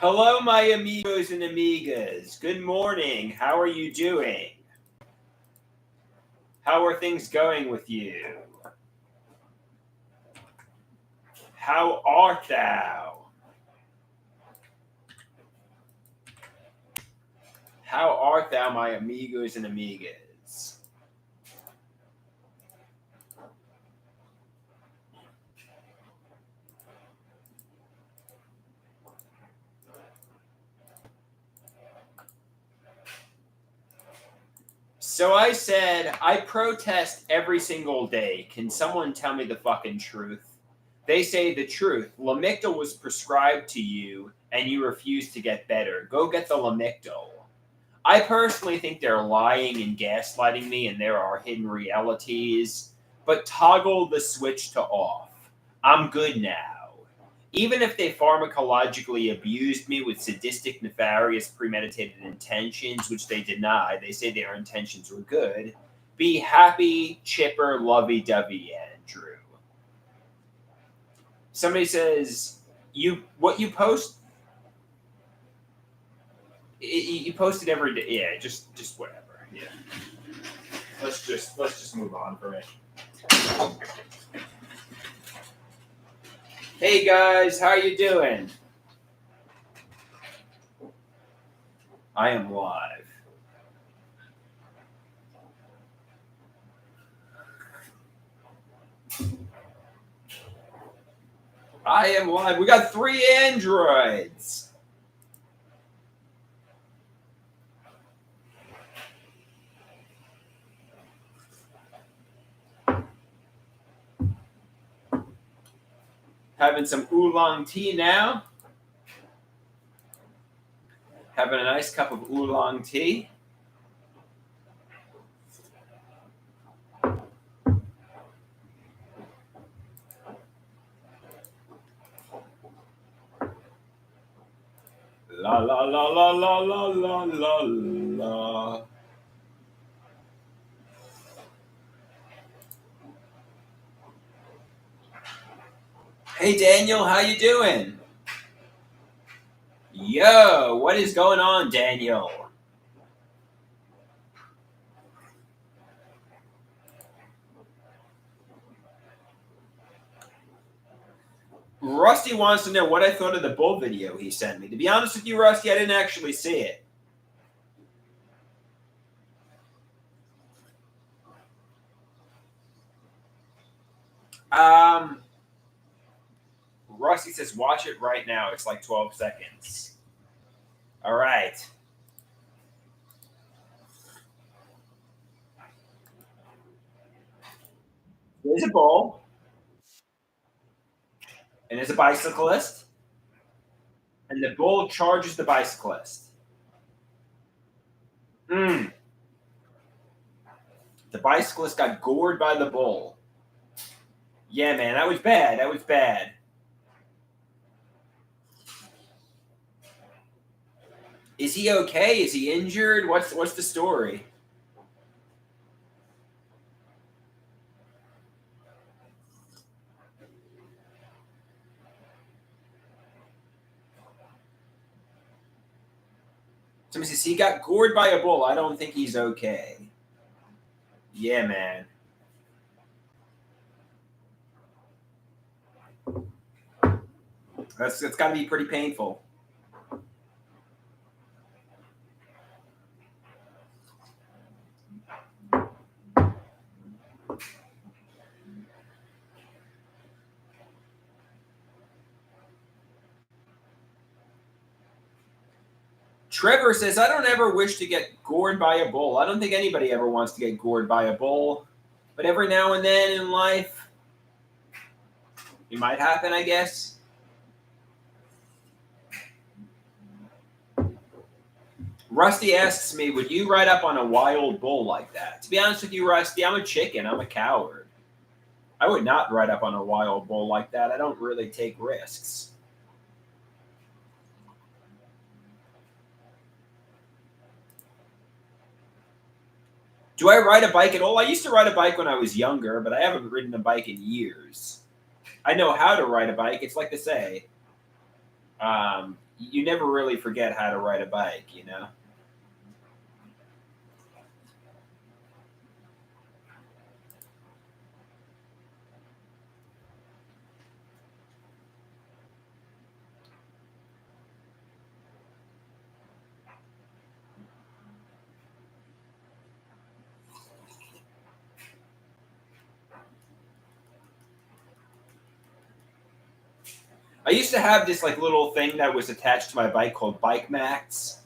Hello, my amigos and amigas. Good morning. How are you doing? How are things going with you? How art thou? How art thou, my amigos and amigas? So I said, I protest every single day. Can someone tell me the fucking truth? They say the truth. Lamictal was prescribed to you and you refuse to get better. Go get the Lamictal. I personally think they're lying and gaslighting me and there are hidden realities, but toggle the switch to off. I'm good now. Even if they pharmacologically abused me with sadistic, nefarious, premeditated intentions, which they deny, they say their intentions were good. Be happy, chipper, lovey-dovey, Andrew. Somebody says, what you post, you post it every day. Yeah, just whatever. Yeah. Let's just move on for a minute. Hey guys, how you doing? I am live. I am live. We got 3 androids. Having some oolong tea now. Having a nice cup of oolong tea. La la la la la la la la la. Hey Daniel, how you doing? Yo, what is going on, Daniel? Rusty wants to know what I thought of the bull video he sent me. To be honest with you, Rusty, I didn't actually see it. Rusty says, watch it right now. It's like 12 seconds. All right. There's a bull. And there's a bicyclist. And the bull charges the bicyclist. The bicyclist got gored by the bull. Yeah, man, that was bad. That was bad. Is he okay? Is he injured? What's the story? Somebody says he got gored by a bull. I don't think he's okay. Yeah, man. That's got to be pretty painful. Trevor says, I don't ever wish to get gored by a bull. I don't think anybody ever wants to get gored by a bull. But every now and then in life, it might happen, I guess. Rusty asks me, would you ride up on a wild bull like that? To be honest with you, Rusty, I'm a chicken. I'm a coward. I would not ride up on a wild bull like that. I don't really take risks. Do I ride a bike at all? I used to ride a bike when I was younger, but I haven't ridden a bike in years. I know how to ride a bike. It's like to say, You never really forget how to ride a bike, you know? I used to have this like little thing that was attached to my bike called Bike Max.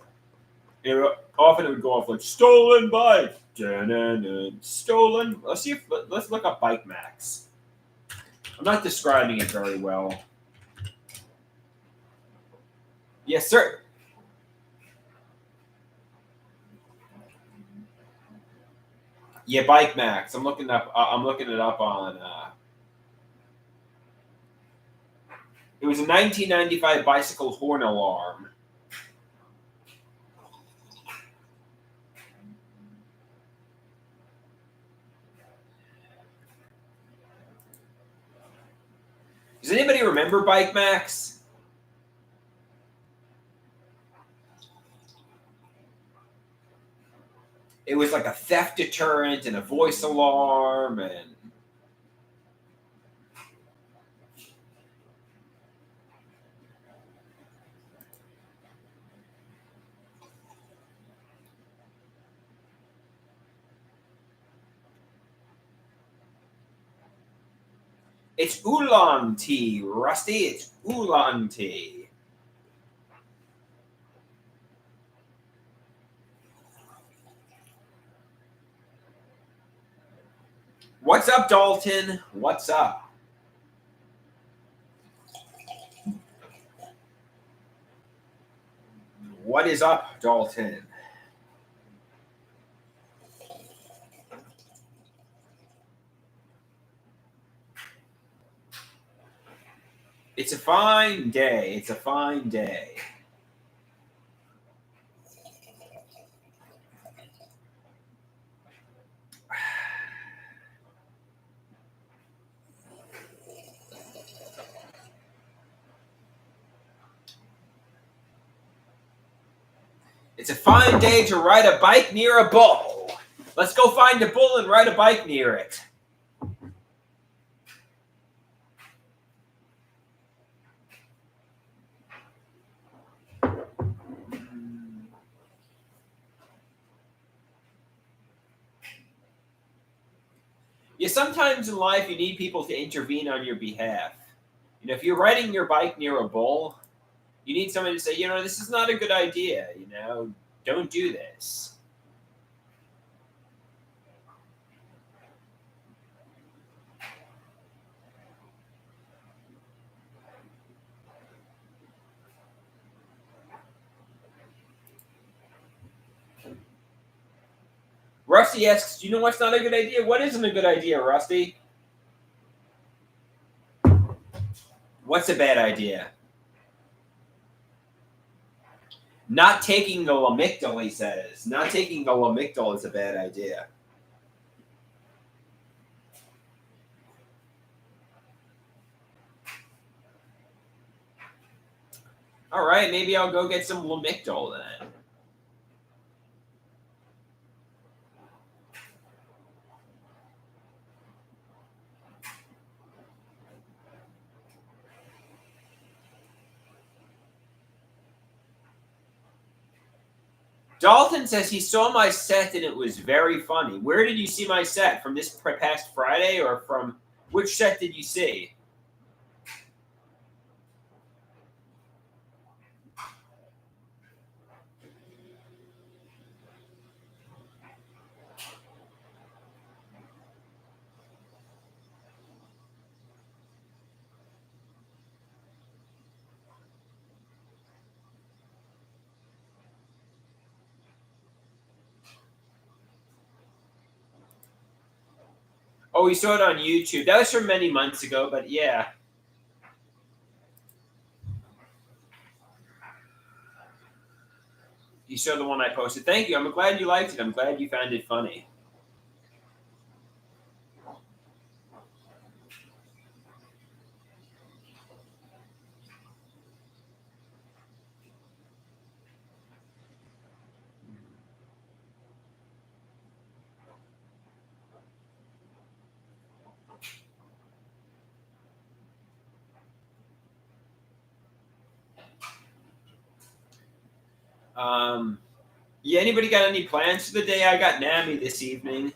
Often it would go off like stolen bike, stolen. Let's look up Bike Max. I'm not describing it very well. Yes, sir. Yeah, Bike Max. I'm looking up. I'm looking it up on. It was a 1995 bicycle horn alarm. Does anybody remember Bike Max? It was like a theft deterrent and a voice alarm and it's oolong tea, Rusty. It's oolong tea. What's up, Dalton? What's up? What is up, Dalton? It's a fine day. It's a fine day. It's a fine day to ride a bike near a bull. Let's go find a bull and ride a bike near it. Yeah, sometimes in life you need people to intervene on your behalf. You know, if you're riding your bike near a bull, you need somebody to say, you know, this is not a good idea. You know, don't do this. Rusty asks, do you know what's not a good idea? What isn't a good idea, Rusty? What's a bad idea? Not taking the Lamictal, he says. Not taking the Lamictal is a bad idea. All right, maybe I'll go get some Lamictal then. Dalton says he saw my set and it was very funny. Where did you see my set? From this past Friday or from which set did you see? Oh, we saw it on YouTube. That was from many months ago, but yeah. You saw the one I posted. Thank you. I'm glad you liked it. I'm glad you found it funny. Yeah, anybody got any plans for the day? I got NAMI this evening.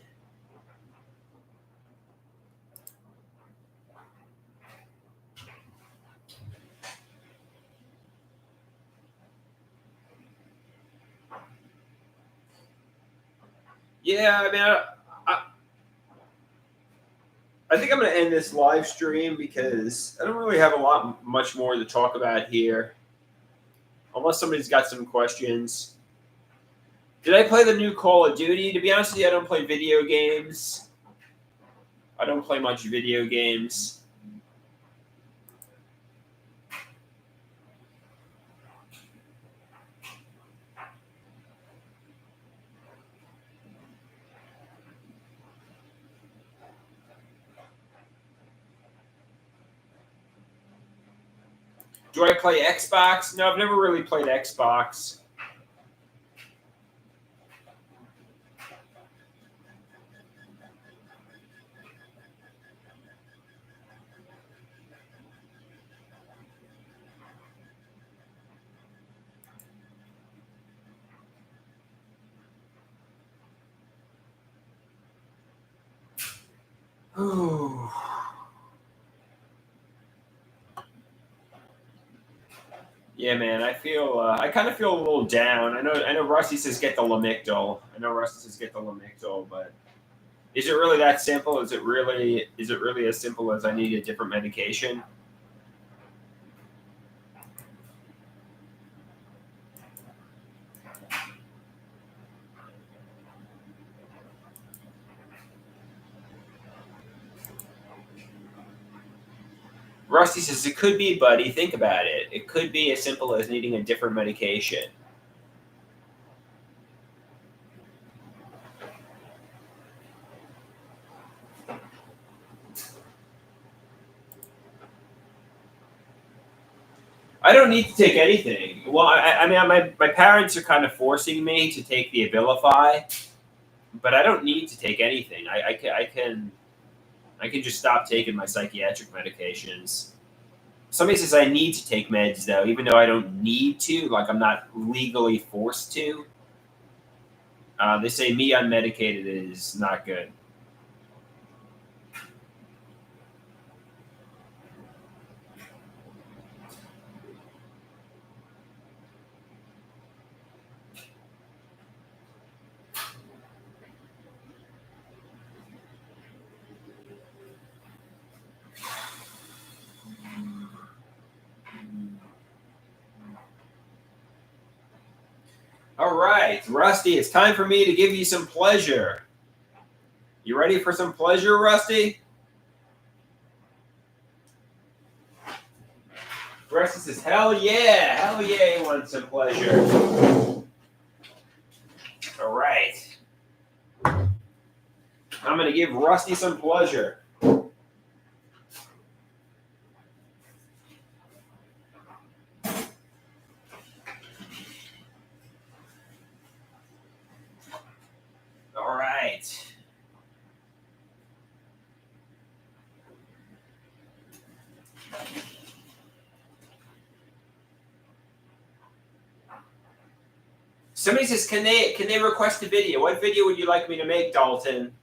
Yeah, I mean, I think I'm going to end this live stream because I don't really have much more to talk about here. Unless somebody's got some questions. Did I play the new Call of Duty? To be honest with you, I don't play video games. I don't play much video games. Do I play Xbox? No, I've never really played Xbox. Ooh. Yeah, man, I feel I kind of feel a little down. I know. Rusty says get the Lamictal. But is it really that simple? Is it really as simple as I need a different medication? Rusty says it could be, buddy. Think about it. It could be as simple as needing a different medication. I don't need to take anything. Well, I mean, my parents are kind of forcing me to take the Abilify, but I don't need to take anything. I can just stop taking my psychiatric medications. Somebody says I need to take meds though, even though I don't need to. Like I'm not legally forced to. They say me unmedicated is not good. All right, Rusty, it's time for me to give you some pleasure. You ready for some pleasure, Rusty? Rusty says, hell yeah, he wants some pleasure. All right. I'm going to give Rusty some pleasure. All right. Somebody says, can they request a video? What video would you like me to make, Dalton?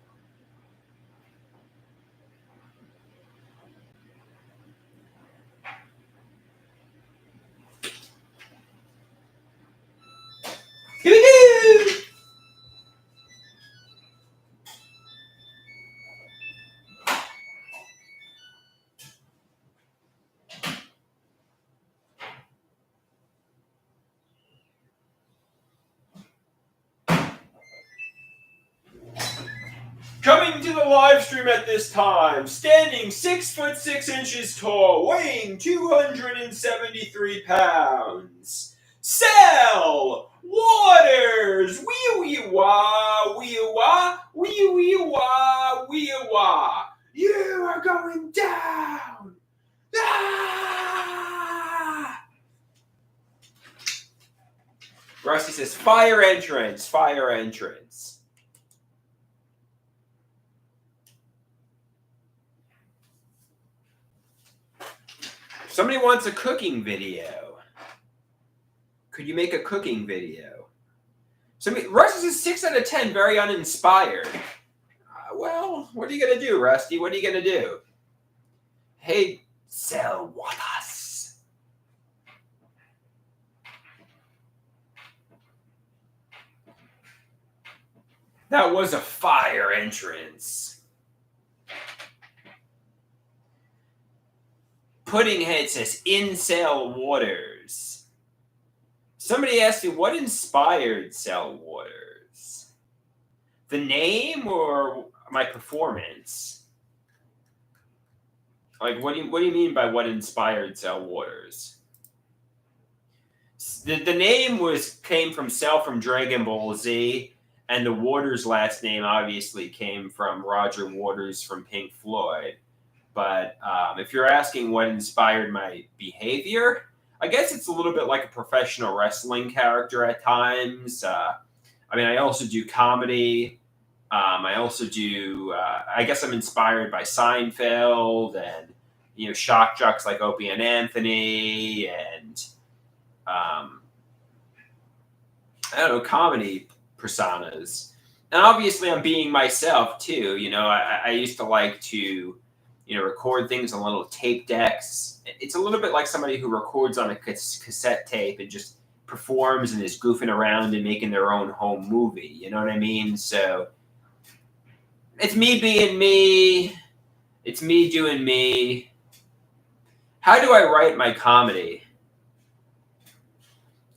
Coming to the live stream at this time, standing 6'6" tall, weighing 273 pounds. Sal Waters, wee wee wah, wee wah, wee wee wah, wee wah. You are going down. Ah! Rusty says, fire entrance, fire entrance. Somebody wants a cooking video. Could you make a cooking video? So Rusty says 6 out of 10, very uninspired. Well, what are you going to do, Rusty? What are you going to do? Hey, sell waters. That was a fire entrance. Puddinghead says, Incel Waters. Somebody asked me, what inspired Cell Waters? The name or my performance? Like, what do you mean by what inspired Cell Waters? The name came from Cell from Dragon Ball Z, and the Waters last name obviously came from Roger Waters from Pink Floyd. But if you're asking what inspired my behavior, I guess it's a little bit like a professional wrestling character at times. I also do comedy. I also do. I guess I'm inspired by Seinfeld and shock jocks like Opie and Anthony and I don't know, comedy personas. And obviously, I'm being myself too. I used to like to record things on little tape decks. It's a little bit like somebody who records on a cassette tape and just performs and is goofing around and making their own home movie. You know what I mean? So it's me being me. It's me doing me. How do I write my comedy?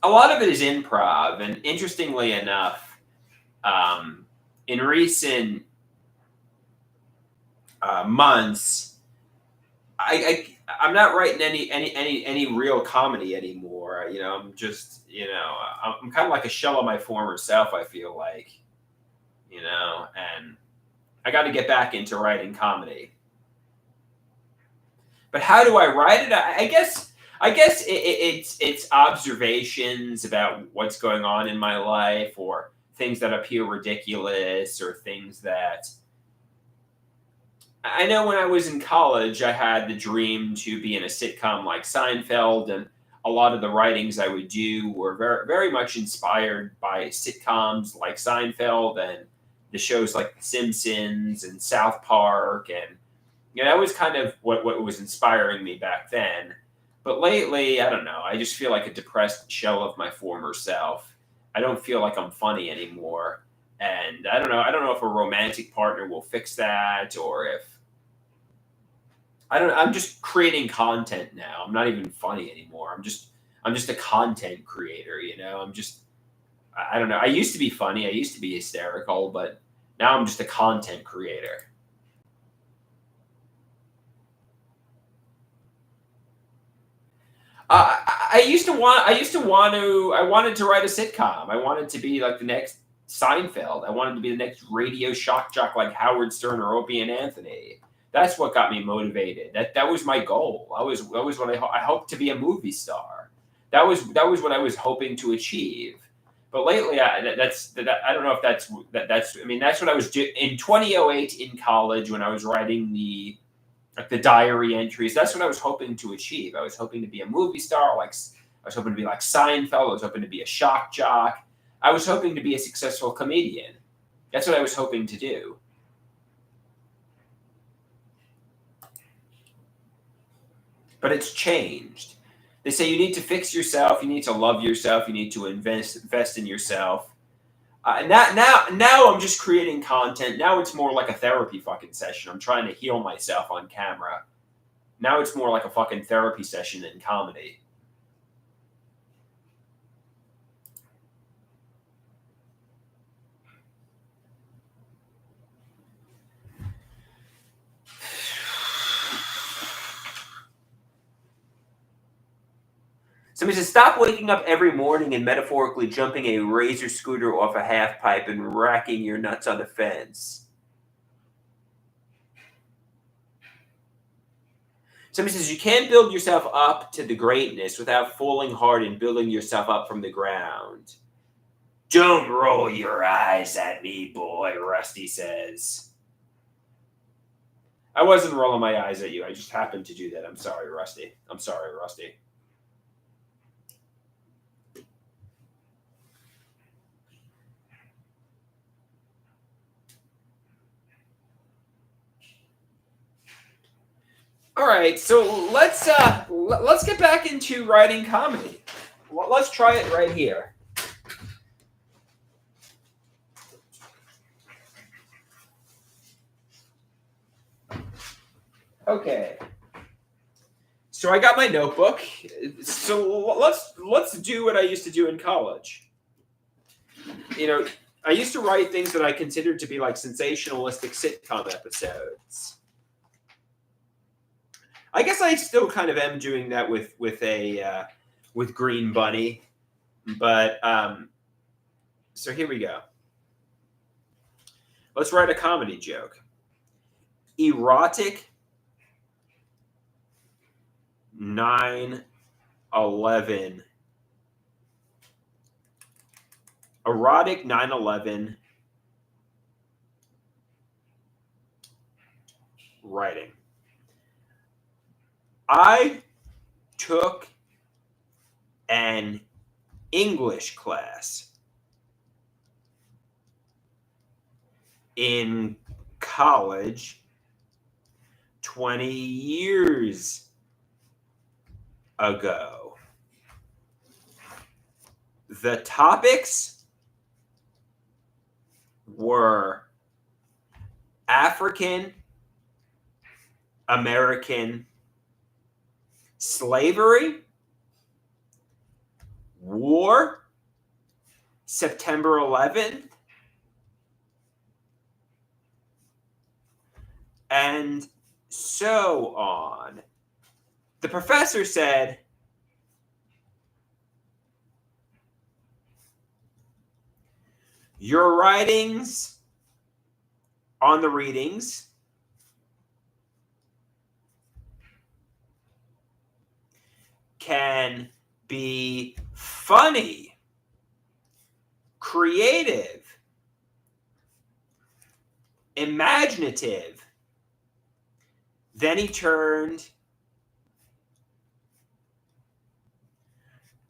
A lot of it is improv. And interestingly enough, in recent months, I'm not writing any real comedy anymore. I'm just I'm kind of like a shell of my former self. I feel like, and I got to get back into writing comedy. But how do I write it? I guess it's observations about what's going on in my life, or things that appear ridiculous, or things that. I know when I was in college, I had the dream to be in a sitcom like Seinfeld, and a lot of the writings I would do were very, very much inspired by sitcoms like Seinfeld and the shows like The Simpsons and South Park, and that was kind of what was inspiring me back then. But lately, I don't know. I just feel like a depressed shell of my former self. I don't feel like I'm funny anymore. And I don't know. I don't know if a romantic partner will fix that, or if I don't. I'm just creating content now. I'm not even funny anymore. I'm just a content creator. I don't know. I used to be funny. I used to be hysterical, but now I'm just a content creator. I wanted to write a sitcom. I wanted to be like the next Seinfeld. I wanted to be the next radio shock jock like Howard Stern or Opie and Anthony. That's what got me motivated. That was my goal. That was what I hoped to be a movie star. That was what I was hoping to achieve. But lately, I don't know if that's. I mean, that's what I was doing in 2008 in college when I was writing the diary entries. That's what I was hoping to achieve. I was hoping to be a movie star. I was hoping to be like Seinfeld. I was hoping to be a shock jock. I was hoping to be a successful comedian. That's what I was hoping to do. But it's changed. They say you need to fix yourself. You need to love yourself. You need to invest in yourself. Now I'm just creating content. Now it's more like a therapy fucking session. I'm trying to heal myself on camera. Now it's more like a fucking therapy session than comedy. Somebody says, stop waking up every morning and metaphorically jumping a razor scooter off a half pipe and racking your nuts on the fence. Somebody says, you can't build yourself up to the greatness without falling hard and building yourself up from the ground. Don't roll your eyes at me, boy, Rusty says. I wasn't rolling my eyes at you. I just happened to do that. I'm sorry, Rusty. I'm sorry, Rusty. All right, so let's get back into writing comedy. Let's try it right here. Okay. So I got my notebook. So let's do what I used to do in college. You know, I used to write things that I considered to be like sensationalistic sitcom episodes. I guess I still kind of am doing that with Green Bunny, but so here we go. Let's write a comedy joke. Erotic 9/11. Erotic 9/11 writing. I took an English class in college 20 years ago. The topics were African American slavery, war, September 11th, and so on. The professor said, your writings on the readings can be funny, creative, imaginative. Then he turned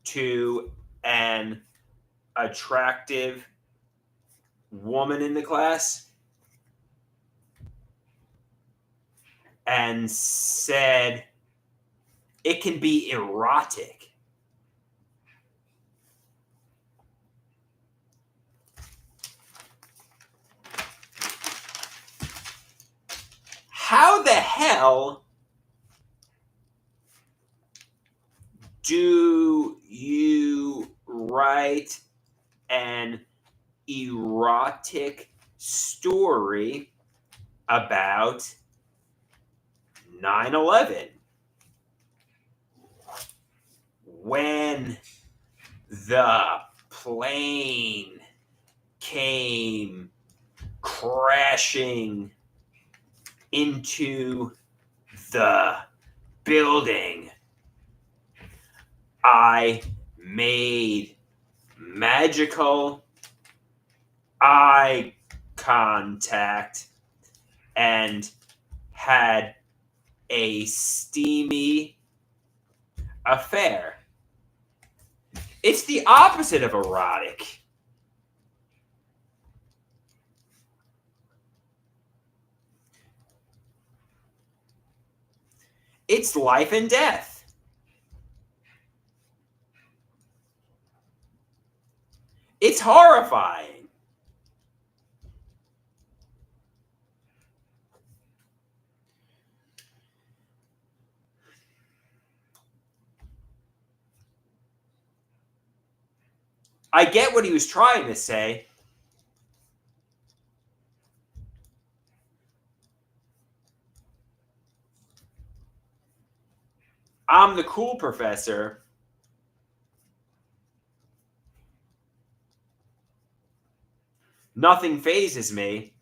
to an attractive woman in the class and said, it can be erotic. How the hell do you write an erotic story about 9/11 when the plane came crashing into the building? I made magical eye contact and had a steamy affair. It's the opposite of erotic. It's life and death. It's horrifying. I get what he was trying to say. I'm the cool professor. Nothing phases me.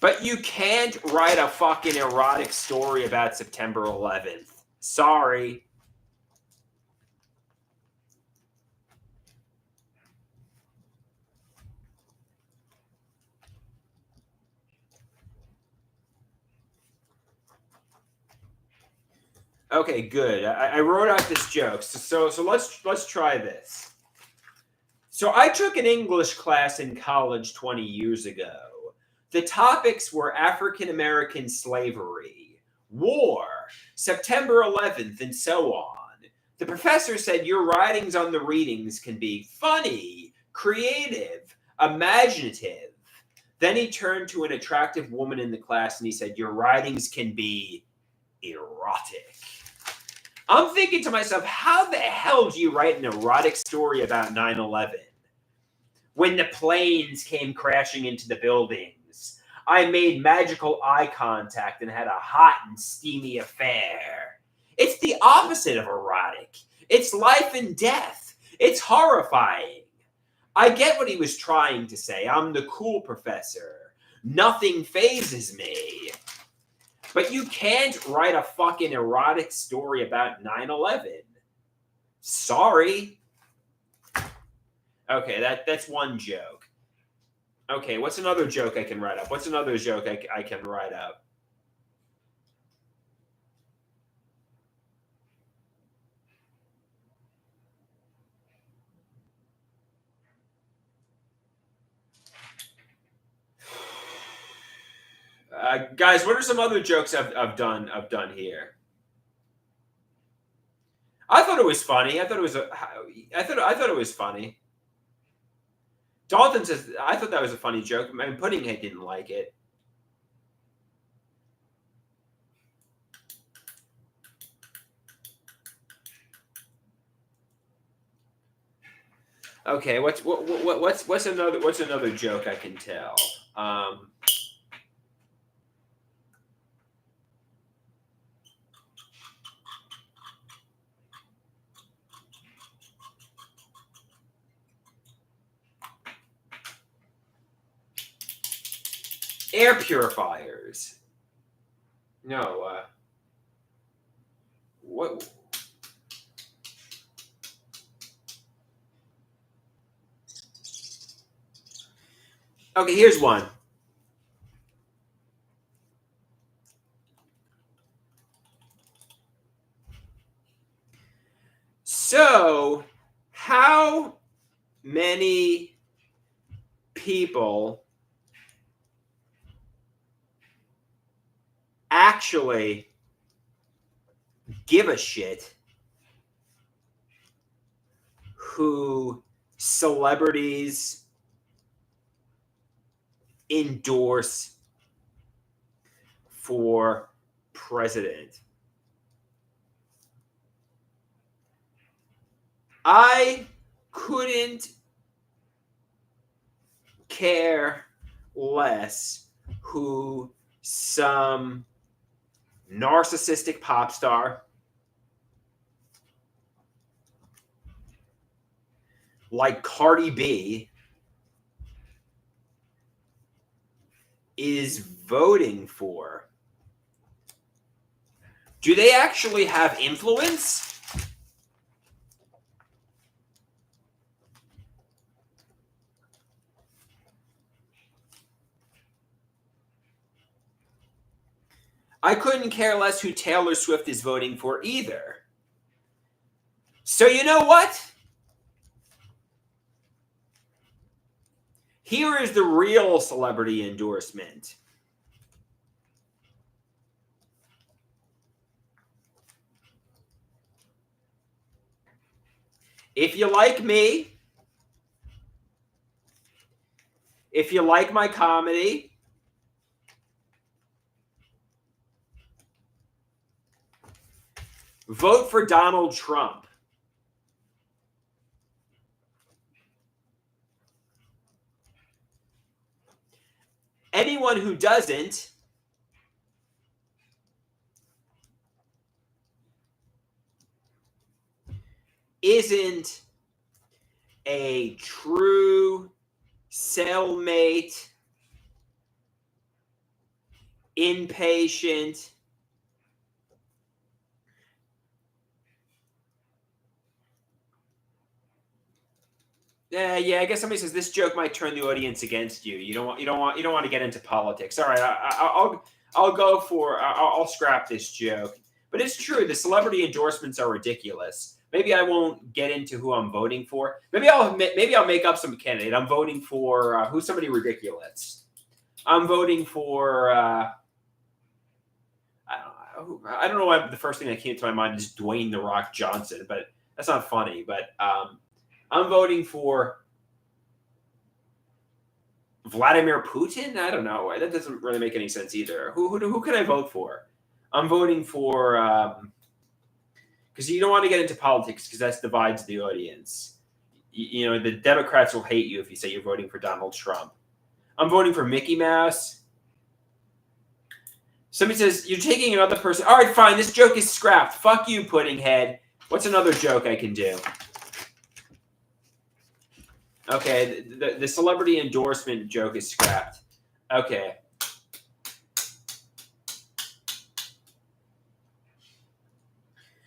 But you can't write a fucking erotic story about September 11th. Sorry. Okay, good. I wrote out this joke. So let's try this. So I took an English class in college 20 years ago. The topics were African American slavery, war, September 11th, and so on. The professor said your writings on the readings can be funny, creative, imaginative. Then he turned to an attractive woman in the class and he said, your writings can be erotic. I'm thinking to myself, how the hell do you write an erotic story about 9/11? When the planes came crashing into the buildings, I made magical eye contact and had a hot and steamy affair. It's the opposite of erotic. It's life and death. It's horrifying. I get what he was trying to say. I'm the cool professor. Nothing phases me. But you can't write a fucking erotic story about 9/11. Sorry. Okay, that's one joke. Okay, what's another joke I can write up? What's another joke I can write up? Guys, what are some other jokes I've done here? I thought it was funny. I thought it was funny. Dalton says I thought that was a funny joke. I mean, Puddinghead didn't like it. Okay, what's another joke I can tell? Air purifiers. No. What? Okay, here's one. So, how many people actually give a shit who celebrities endorse for president? I couldn't care less who some narcissistic pop star like Cardi B is voting for. Do they actually have influence? I couldn't care less who Taylor Swift is voting for either. So you know what? Here is the real celebrity endorsement. If you like me, if you like my comedy, vote for Donald Trump. Anyone who doesn't isn't a true cellmate, inpatient, yeah, I guess somebody says this joke might turn the audience against you. You don't want to get into politics. All right, I'll scrap this joke. But it's true. The celebrity endorsements are ridiculous. Maybe I won't get into who I'm voting for. Maybe I'll make up some candidate. I'm voting for who's somebody ridiculous. I'm voting for. I don't know why the first thing that came to my mind is Dwayne the Rock Johnson, but that's not funny. But I'm voting for Vladimir Putin. I don't know. That doesn't really make any sense either. Who can I vote for? I'm voting for because you don't want to get into politics because that divides the audience. You know, the Democrats will hate you if you say you're voting for Donald Trump. I'm voting for Mickey Mouse. Somebody says, you're taking another person. All right, fine. This joke is scrapped. Fuck you, Puddinghead. What's another joke I can do? Okay, the celebrity endorsement joke is scrapped. Okay.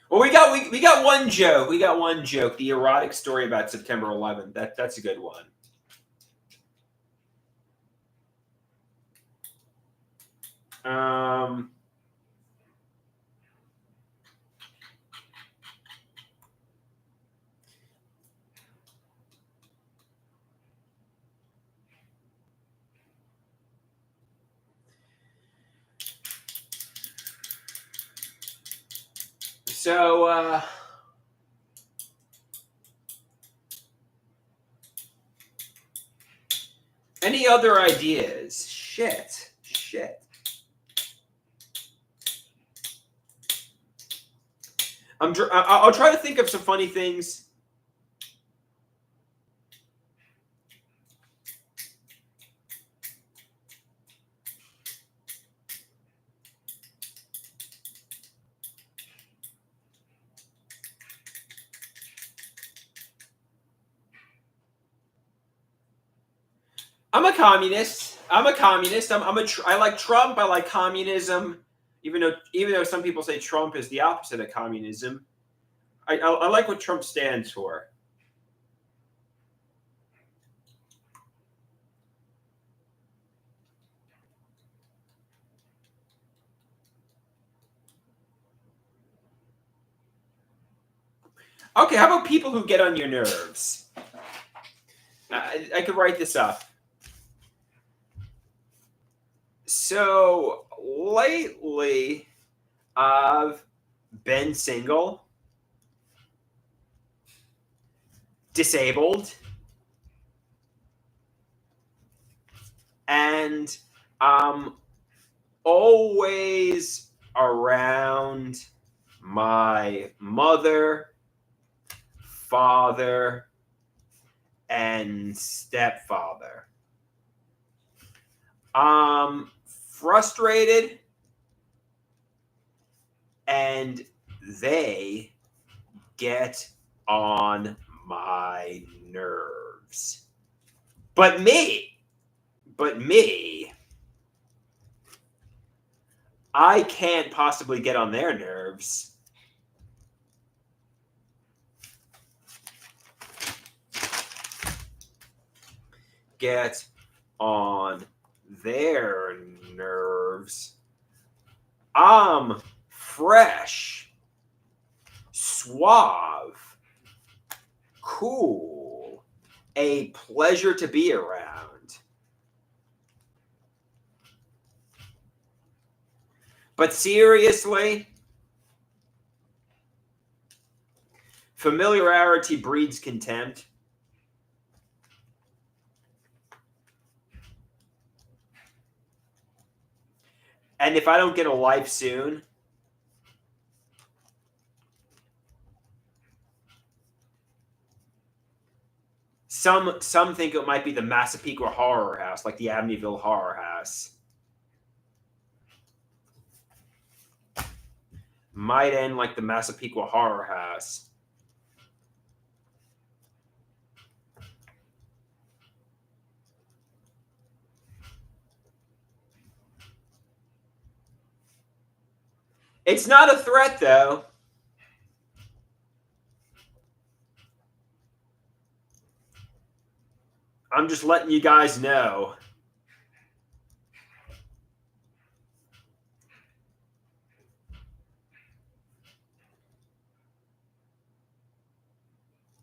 Well, we got one joke. We got one joke. The erotic story about September 11th. That's a good one. So any other ideas? Shit. I'll try to think of some funny things. I'm a communist. I like Trump. I like communism. Even though some people say Trump is the opposite of communism, I like what Trump stands for. Okay, how about people who get on your nerves? I could write this up. So lately, I've been single, disabled, and always around my mother, father, and stepfather. Frustrated, and they get on my nerves. But me, I can't possibly get on their nerves. Get on their nerves. I'm fresh, suave, cool, a pleasure to be around. But seriously, familiarity breeds contempt. And if I don't get a life soon, some think it might be the Massapequa Horror House, like the Amityville Horror House. Might end like the Massapequa Horror House. It's not a threat, though. I'm just letting you guys know.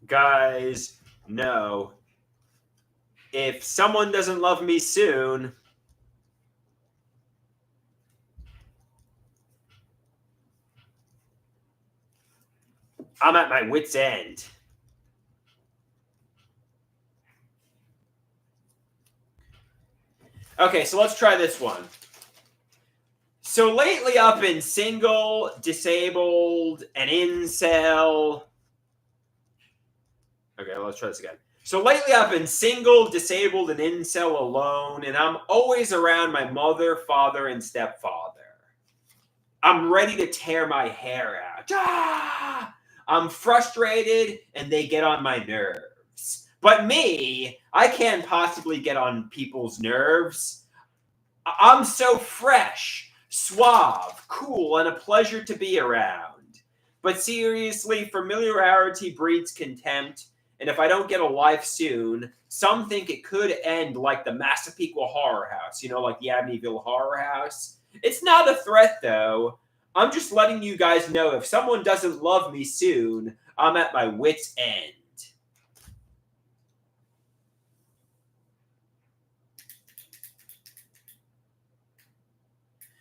Guys, know. If someone doesn't love me soon, I'm at my wit's end. Okay, so let's try this one. So lately I've been single, disabled, an incel. Okay, let's try this again. So lately I've been single, disabled, and incel alone, and I'm always around my mother, father, and stepfather. I'm ready to tear my hair out. Ah! I'm frustrated, and they get on my nerves. But me, I can't possibly get on people's nerves. I'm so fresh, suave, cool, and a pleasure to be around. But seriously, familiarity breeds contempt, and if I don't get a life soon, some think it could end like the Massapequa Horror House, like the Amityville Horror House. It's not a threat, though. I'm just letting you guys know if someone doesn't love me soon, I'm at my wit's end.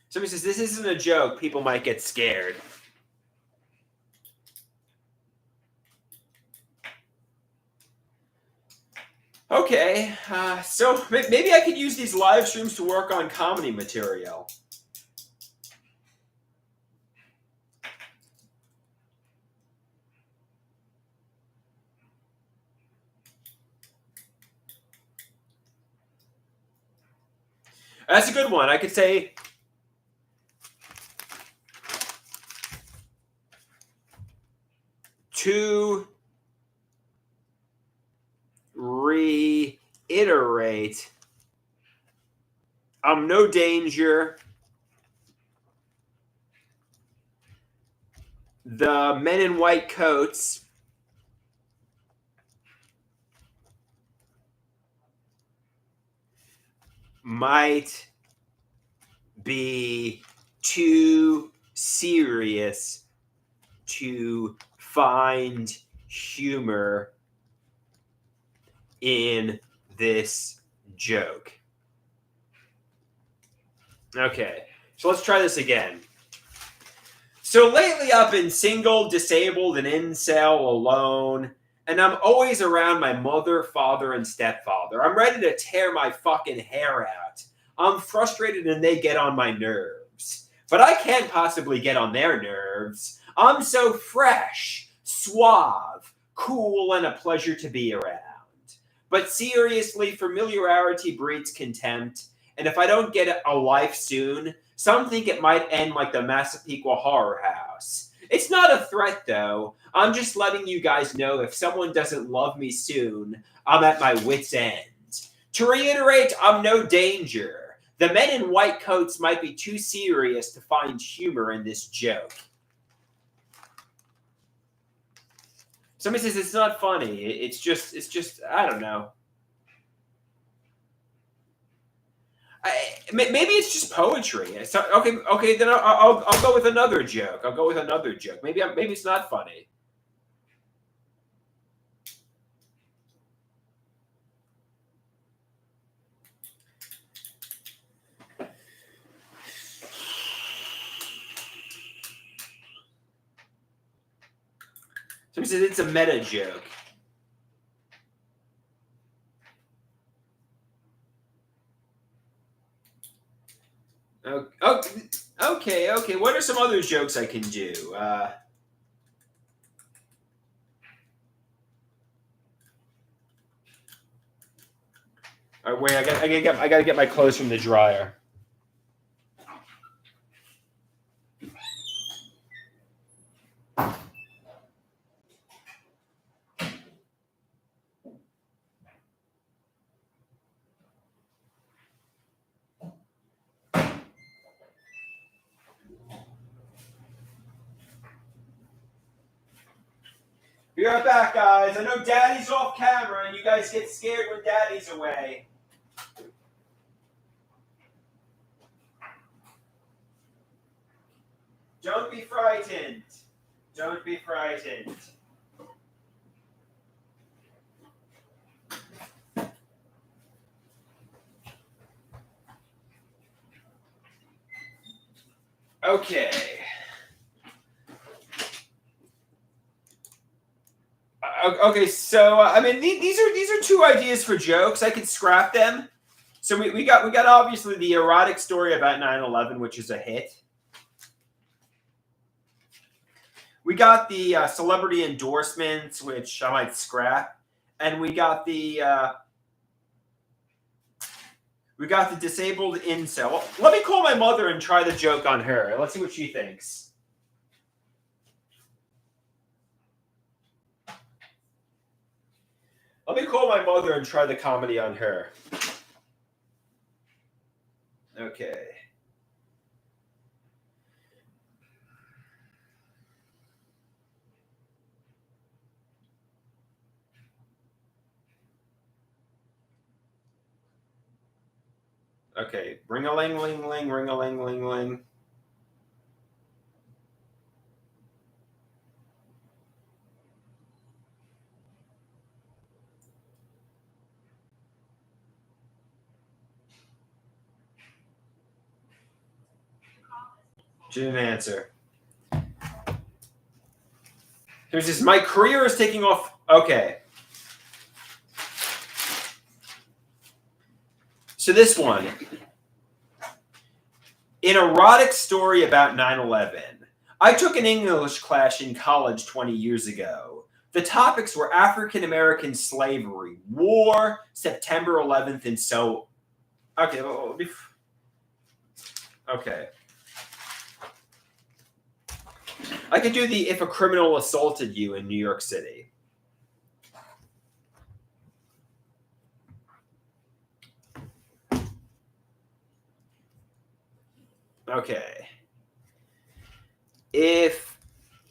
Somebody says, this isn't a joke. People might get scared. Okay, so maybe I could use these live streams to work on comedy material. That's a good one. I could say, to reiterate, I'm no danger. The men in white coats might be too serious to find humor in this joke. Okay, so let's try this again. So lately I've been single, disabled, and incel alone, and I'm always around my mother, father, and stepfather. I'm ready to tear my fucking hair out. I'm frustrated and they get on my nerves. But I can't possibly get on their nerves. I'm so fresh, suave, cool, and a pleasure to be around. But seriously, familiarity breeds contempt, and if I don't get a life soon, some think it might end like the Massapequa Horror House. It's not a threat, though. I'm just letting you guys know if someone doesn't love me soon, I'm at my wit's end. To reiterate, I'm no danger. The men in white coats might be too serious to find humor in this joke. Somebody says it's not funny. It's just, I don't know. Maybe it's just poetry. So, okay. Then I'll go with another joke. Maybe it's not funny. Somebody says it's a meta joke. Okay. What are some other jokes I can do? All right, wait. I gotta get my clothes from the dryer. Be right back, guys. I know Daddy's off camera, and you guys get scared when Daddy's away. Don't be frightened. Don't be frightened. Okay. Okay, so I mean these are two ideas for jokes. I could scrap them. So we got obviously the erotic story about 9/11, which is a hit. We got the celebrity endorsements, which I might scrap, and we got the disabled incel. Let me call my mother and try the joke on her. Let's see what she thinks. Let me call my mother and try the comedy on her. Okay. Okay. Ring a ling ling ling, ring a ling ling ling. She didn't answer. Here's this. My career is taking off. Okay. So this one. An erotic story about 9/11. I took an English class in college 20 years ago. The topics were African American slavery, war, September 11th, and so. Okay. Okay. I could do the if a criminal assaulted you in New York City. Okay. If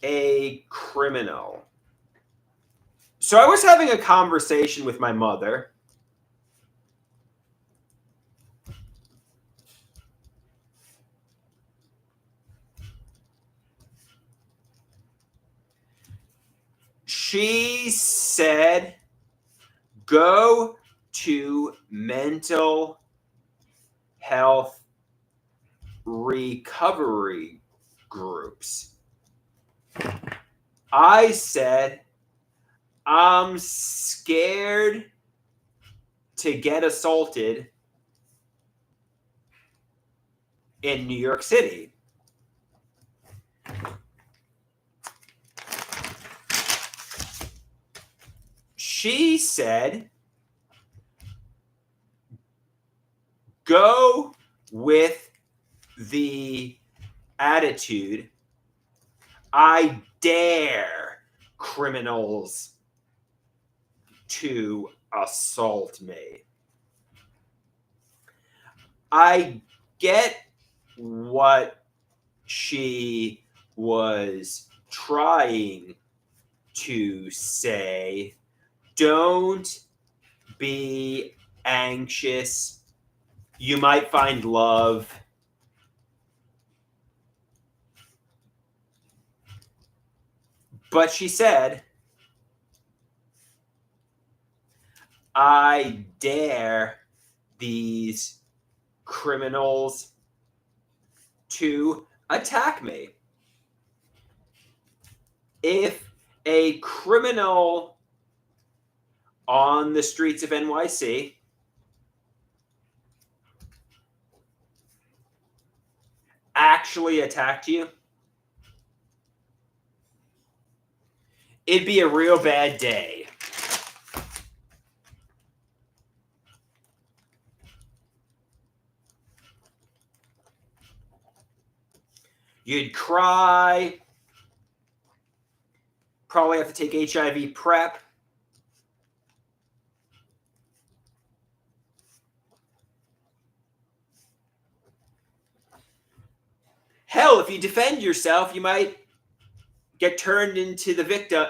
a criminal. So I was having a conversation with my mother. She said, go to mental health recovery groups. I said, I'm scared to get assaulted in New York City. She said, go with the attitude, I dare criminals to assault me. I get what she was trying to say. Don't be anxious. You might find love. But she said, I dare these criminals to attack me. If a criminal on the streets of NYC actually attacked you, it'd be a real bad day. You'd cry. Probably have to take HIV PrEP. Hell, if you defend yourself, you might get turned into the victim,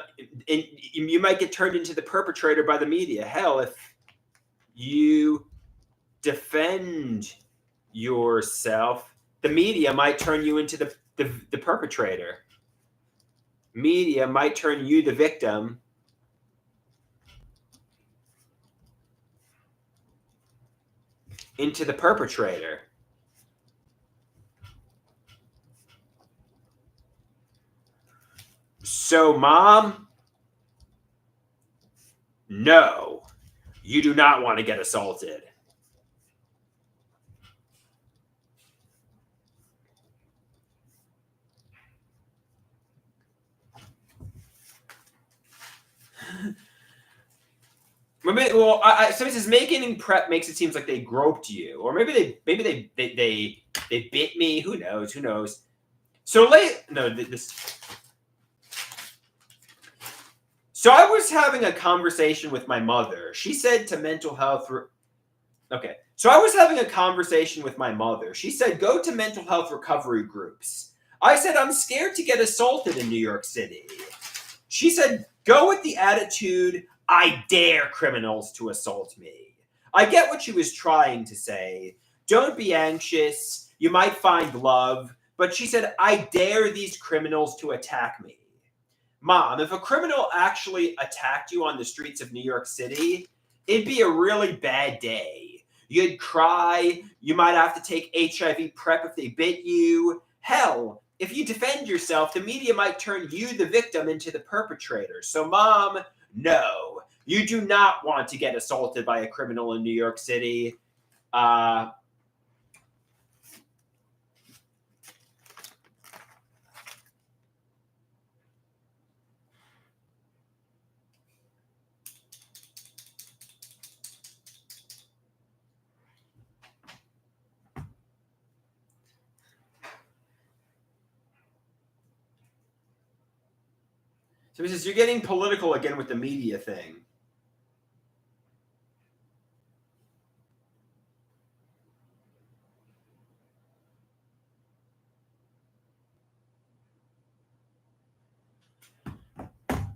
and you might get turned into the perpetrator by the media. Hell, if you defend yourself, the media might turn you into the perpetrator. Media might turn you, the victim, into the perpetrator. So, Mom, No, you do not want to get assaulted. Well, somebody says making prep makes it seem like they groped you, or maybe they bit me. Who knows? Who knows? So late. No, this. So I was having a conversation with my mother. She said to mental health. Okay. So I was having a conversation with my mother. She said, go to mental health recovery groups. I said, I'm scared to get assaulted in New York City. She said, go with the attitude, I dare criminals to assault me. I get what she was trying to say. Don't be anxious. You might find love. But she said, I dare these criminals to attack me. Mom, if a criminal actually attacked you on the streets of New York City, it'd be a really bad day. You'd cry. You might have to take HIV PrEP if they bit you. Hell, if you defend yourself, the media might turn you, the victim, into the perpetrator. So, Mom, no. You do not want to get assaulted by a criminal in New York City. So he says, you're getting political again with the media thing.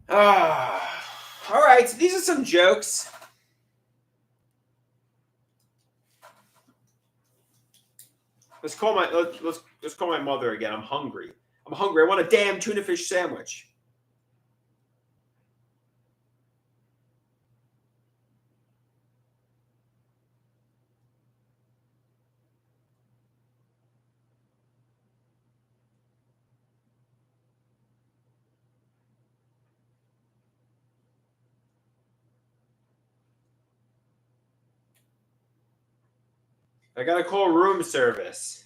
All right, so these are some jokes. Let's call my mother again. I'm hungry. I want a damn tuna fish sandwich. I gotta call room service.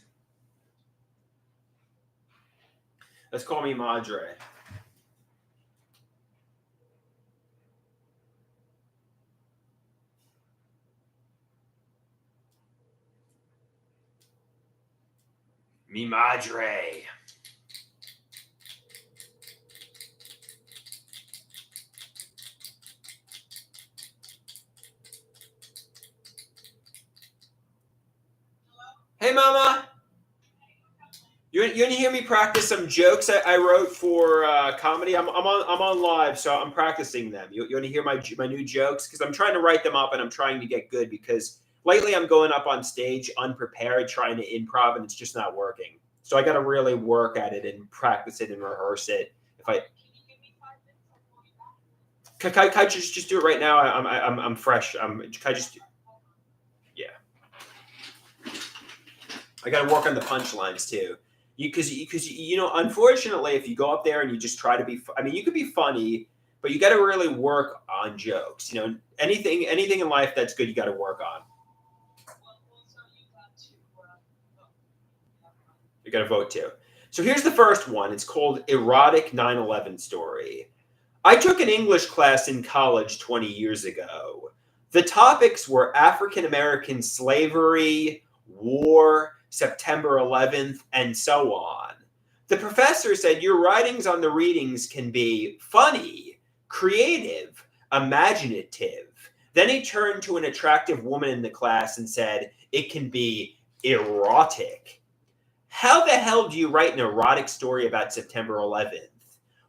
Let's call me Madre. Mi Madre. Hey, Mama. You want to hear me practice some jokes I wrote for comedy? I'm on live, so I'm practicing them. You want to hear my new jokes? Because I'm trying to write them up and I'm trying to get good. Because lately I'm going up on stage unprepared, trying to improv, and it's just not working. So I got to really work at it and practice it and rehearse it. If I can I just do it right now? I'm fresh. Can I just? Yeah. I got to work on the punchlines too. Because unfortunately, if you go up there and you just try to be, you could be funny, but you got to really work on jokes. Anything in life that's good, you got to work on. You got to vote too. So here's the first one. It's called Erotic 9/11 Story. I took an English class in college 20 years ago. The topics were African American slavery, war, September 11th, and so on. The professor said your writings on the readings can be funny, creative, imaginative. Then he turned to an attractive woman in the class and said it can be erotic. How the hell do you write an erotic story about September 11th?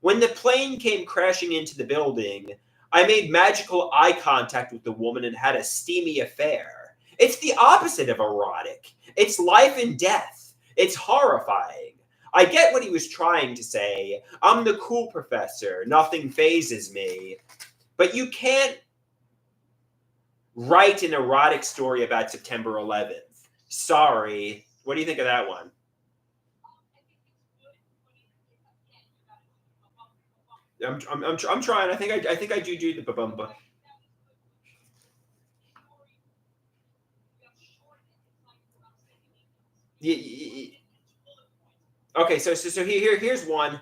When the plane came crashing into the building, I made magical eye contact with the woman and had a steamy affair. It's the opposite of erotic. It's life and death. It's horrifying. I get what he was trying to say. I'm the cool professor. Nothing phases me. But you can't write an erotic story about September 11th. Sorry. What do you think of that one? I'm trying. I think I do the babumba. Okay, so here's one.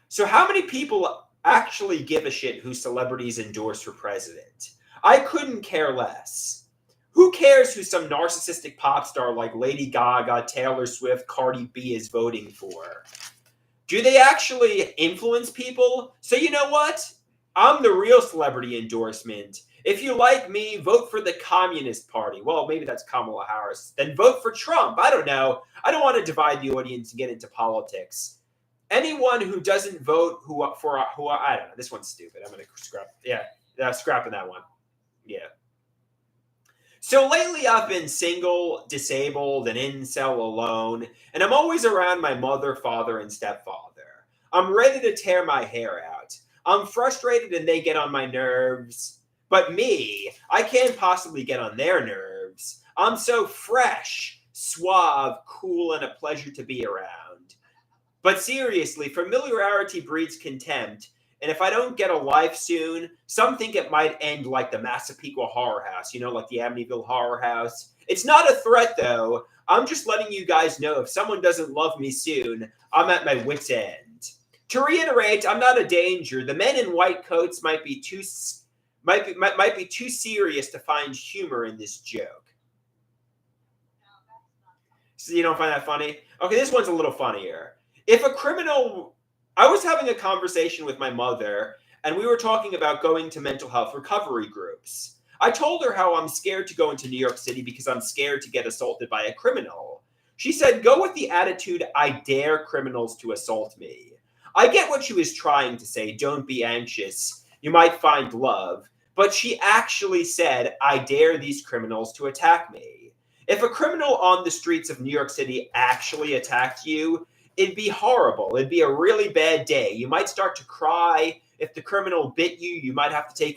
So how many people actually give a shit who celebrities endorse for president? I couldn't care less. Who cares who some narcissistic pop star like Lady Gaga, Taylor Swift, Cardi B is voting for? Do they actually influence people? So you know what? I'm the real celebrity endorsement. If you like me, vote for the Communist Party. Well, maybe that's Kamala Harris. Then vote for Trump. I don't know. I don't want to divide the audience and get into politics. Anyone who doesn't vote who I don't know. This one's stupid. I'm gonna scrap. Yeah, scrapping that one. Yeah. So lately, I've been single, disabled, and incel alone, and I'm always around my mother, father, and stepfather. I'm ready to tear my hair out. I'm frustrated and they get on my nerves. But me, I can't possibly get on their nerves. I'm so fresh, suave, cool, and a pleasure to be around. But seriously, familiarity breeds contempt, and if I don't get a life soon, some think it might end like the Massapequa Horror House, like the Amityville Horror House. It's not a threat, though. I'm just letting you guys know if someone doesn't love me soon, I'm at my wit's end. To reiterate, I'm not a danger. The men in white coats might be too serious to find humor in this joke. So you don't find that funny? Okay, this one's a little funnier. If a criminal, I was having a conversation with my mother, and we were talking about going to mental health recovery groups. I told her how I'm scared to go into New York City because I'm scared to get assaulted by a criminal. She said, go with the attitude, I dare criminals to assault me. I get what she was trying to say, don't be anxious, you might find love. But she actually said, I dare these criminals to attack me. If a criminal on the streets of New York City actually attacked you, it'd be horrible. It'd be a really bad day. You might start to cry. If the criminal bit you, you might have to take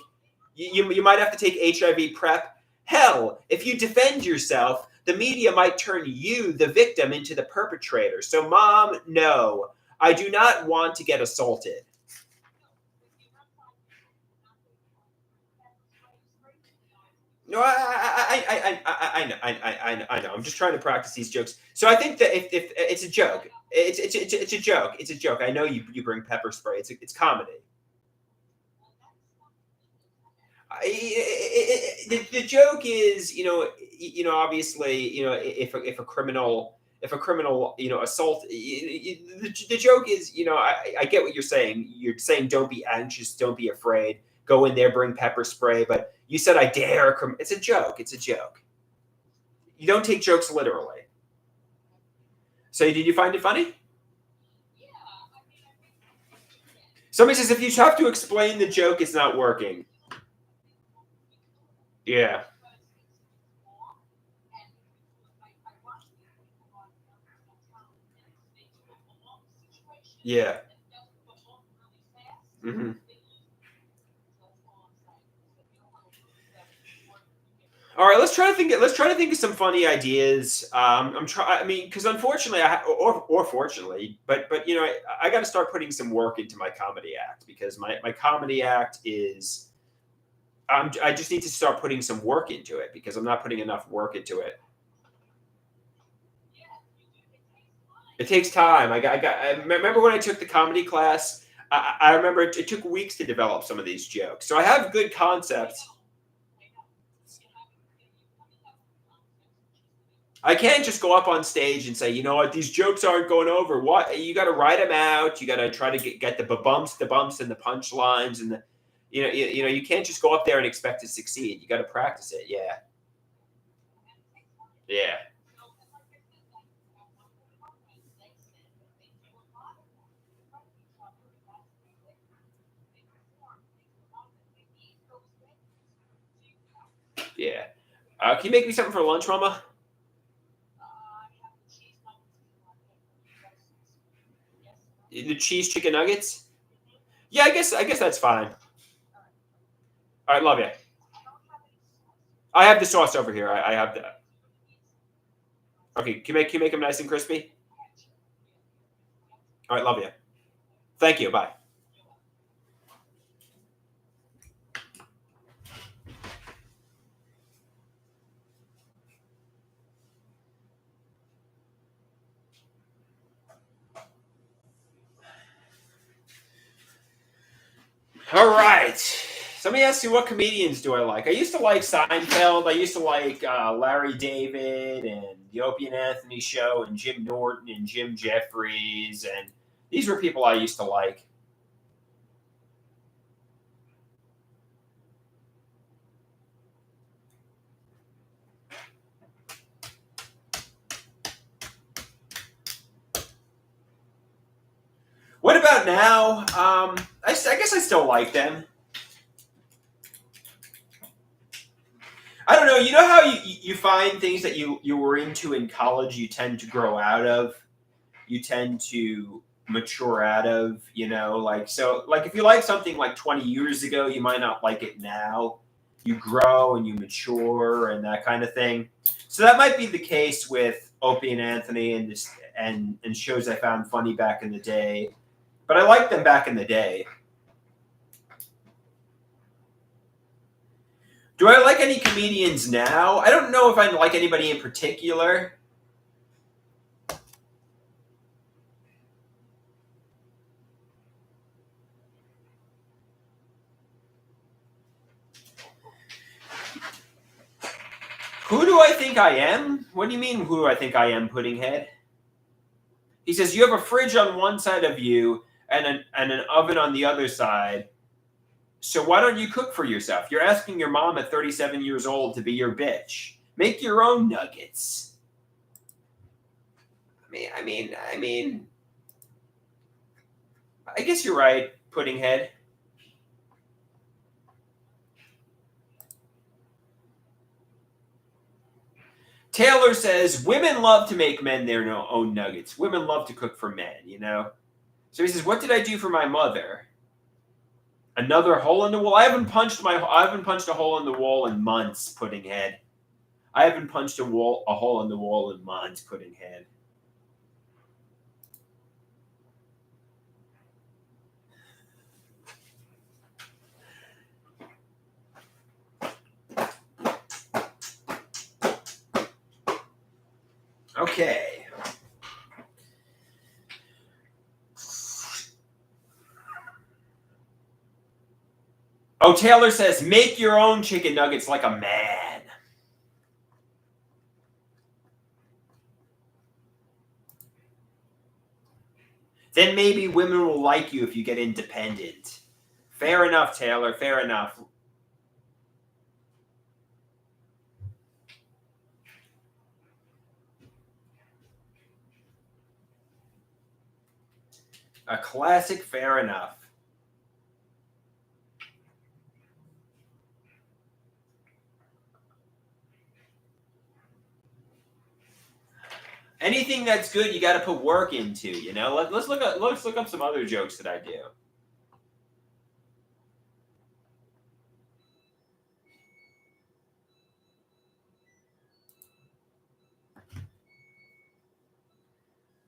you might have to take HIV PrEP. Hell, if you defend yourself, the media might turn you, the victim, into the perpetrator. So, Mom, no, I do not want to get assaulted. No, I know. I'm just trying to practice these jokes. So I think that if it's a joke, it's a joke. It's a joke. I know you bring pepper spray. It's comedy. The joke is, obviously, if a criminal, assault, the joke is, I get what you're saying. You're saying don't be anxious, don't be afraid. Go in there, bring pepper spray. But you said I dare. It's a joke. It's a joke. You don't take jokes literally. So did you find it funny? Somebody says if you have to explain the joke, it's not working. Yeah. Yeah. Mm-hmm. All right, let's try to think. Let's try to think of some funny ideas. I'm trying. I mean, because unfortunately, or fortunately, but I got to start putting some work into my comedy act because my comedy act is. I just need to start putting some work into it because I'm not putting enough work into it. It takes time. I remember when I took the comedy class. I remember it took weeks to develop some of these jokes. So I have good concepts. I can't just go up on stage and say, you know what, these jokes aren't going over. What you got to write them out. You got to try to get the bumps, and the punchlines, and you can't just go up there and expect to succeed. You got to practice it. Yeah, yeah, yeah. Can you make me something for lunch, Mama? The cheese chicken nuggets. Yeah, I guess that's fine. All right, love you. I have the sauce over here. I have the. Okay, can you make them nice and crispy? All right, love you. Thank you. Bye. All right. So let me ask you, what comedians do I like? I used to like Seinfeld. I used to like Larry David and the Opie and Anthony Show and Jim Norton and Jim Jeffries. And these were people I used to like. What about now? I guess I still like them. I don't know. You know how you find things that you were into in college, you tend to grow out of, you tend to mature out of. Like if you like something like 20 years ago, you might not like it now. You grow and you mature and that kind of thing. So that might be the case with Opie and Anthony and shows I found funny back in the day. But I liked them back in the day. Do I like any comedians now? I don't know if I like anybody in particular. Who do I think I am? What do you mean, who do I think I am, Puddinghead? He says, you have a fridge on one side of you and an oven on the other side. So why don't you cook for yourself? You're asking your mom at 37 years old to be your bitch. Make your own nuggets. I mean, I guess you're right, Puddinghead. Taylor says, women love to make men their own nuggets. Women love to cook for men. So he says, what did I do for my mother? Another hole in the wall? I haven't punched a hole in the wall in months, Puddinghead. I haven't punched a hole in the wall in months, Puddinghead. Okay. Oh, Taylor says, make your own chicken nuggets like a man. Then maybe women will like you if you get independent. Fair enough, Taylor. Fair enough. A classic, fair enough. Anything that's good, you got to put work into. Let's look up some other jokes that I do.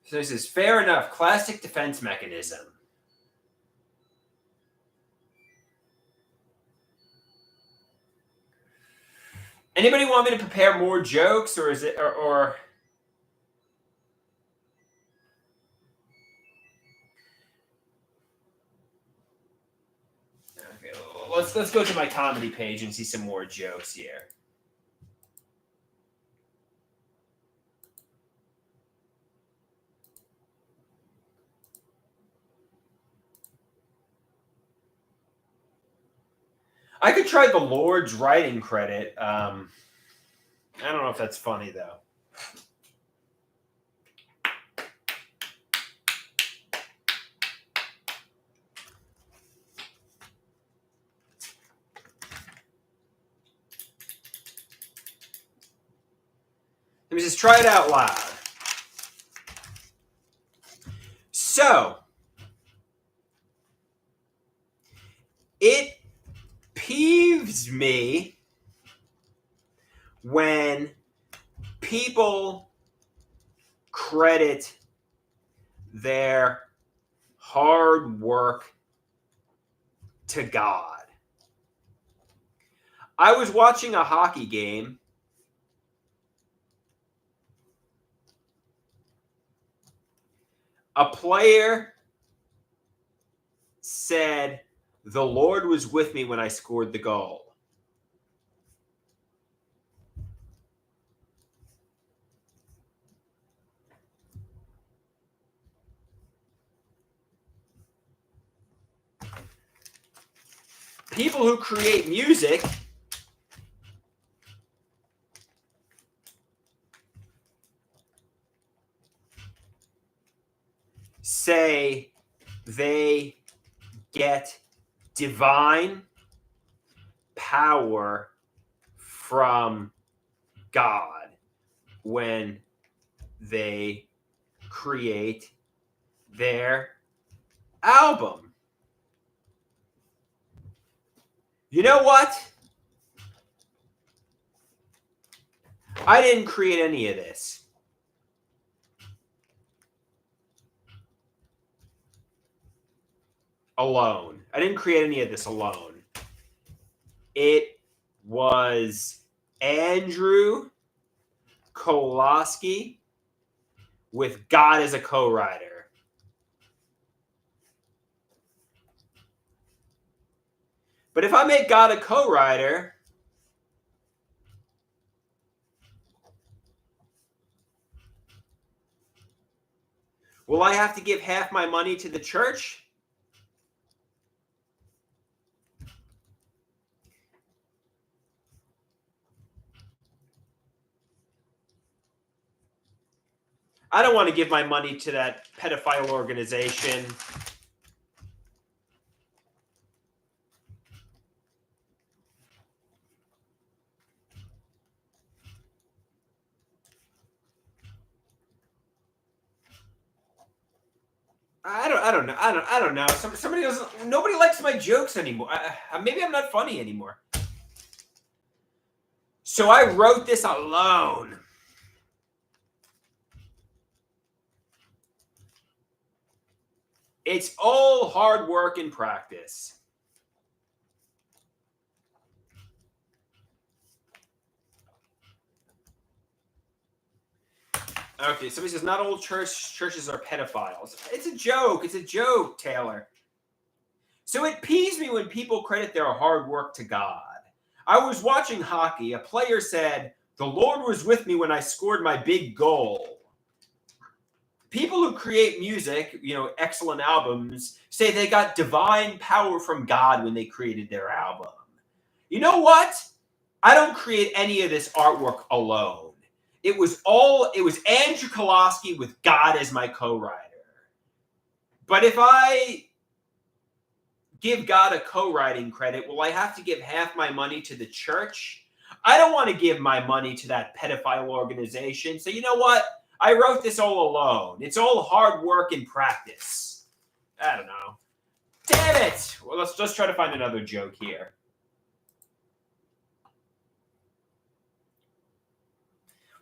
So this is fair enough. Classic defense mechanism. Anybody want me to prepare more jokes, or is it or? Okay, let's go to my comedy page and see some more jokes here. I could try the Lord's writing credit. I don't know if that's funny though. Let me just try it out loud. So, it peeves me when people credit their hard work to God. I was watching a hockey game. A player said, The Lord was with me when I scored the goal. People who create music say they get divine power from God when they create their album. You know what? I didn't create any of this. Alone. I didn't create any of this alone. It was Andrew Kowalski with God as a co-writer. But if I make God a co-writer, will I have to give half my money to the church? I don't want to give my money to that pedophile organization. I don't know. Somebody doesn't. Nobody likes my jokes anymore. Maybe I'm not funny anymore. So I wrote this alone. It's all hard work and practice. Okay, somebody says not all churches are pedophiles. It's a joke. It's a joke, Taylor. So it peeves me when people credit their hard work to God. I was watching hockey. A player said, "The Lord was with me when I scored my big goal." People who create music, excellent albums, say they got divine power from God when they created their album. You know what? I don't create any of this artwork alone. It was Andrew Kowalski with God as my co-writer. But if I give God a co-writing credit, will I have to give half my money to the church? I don't want to give my money to that pedophile organization. So you know what? I wrote this all alone. It's all hard work and practice. I don't know. Damn it! Well, let's try to find another joke here.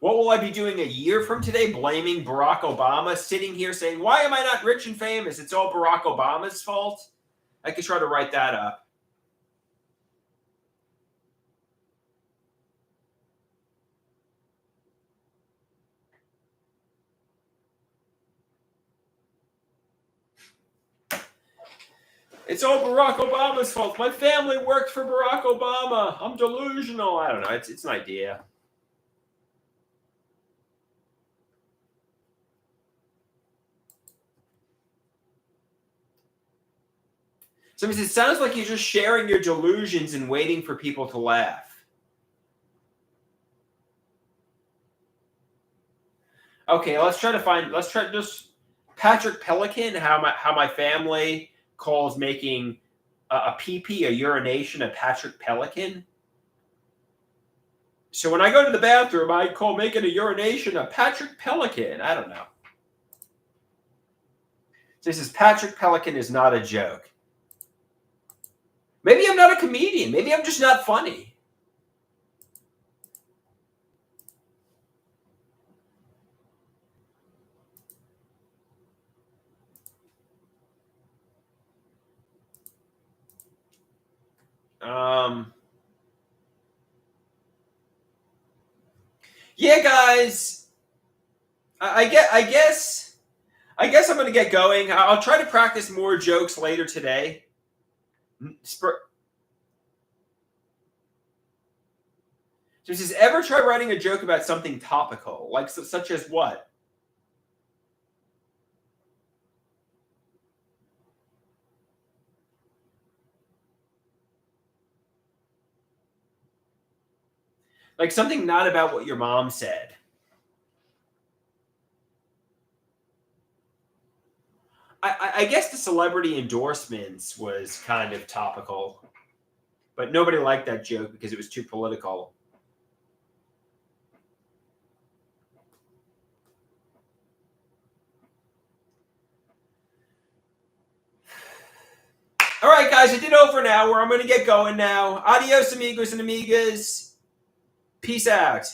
What will I be doing a year from today? Blaming Barack Obama, sitting here saying, why am I not rich and famous? It's all Barack Obama's fault. I could try to write that up. It's all Barack Obama's fault. My family worked for Barack Obama. I'm delusional. I don't know. It's an idea. So it sounds like you're just sharing your delusions and waiting for people to laugh. Okay, let's try just Patrick Pelican, how my family calls making a pee-pee, a urination, a Patrick Pelican. So when I go to the bathroom, I call making a urination a Patrick Pelican. I don't know. This is Patrick Pelican is not a joke. Maybe I'm not a comedian. Maybe I'm just not funny. Yeah, guys. I guess I'm going to get going. I'll try to practice more jokes later today. So it says, ever try writing a joke about something topical, like such as what? Like something not about what your mom said. I guess the celebrity endorsements was kind of topical, but nobody liked that joke because it was too political. All right, guys, I did over an hour. I'm going to get going now. Adios, amigos and amigas. Peace out.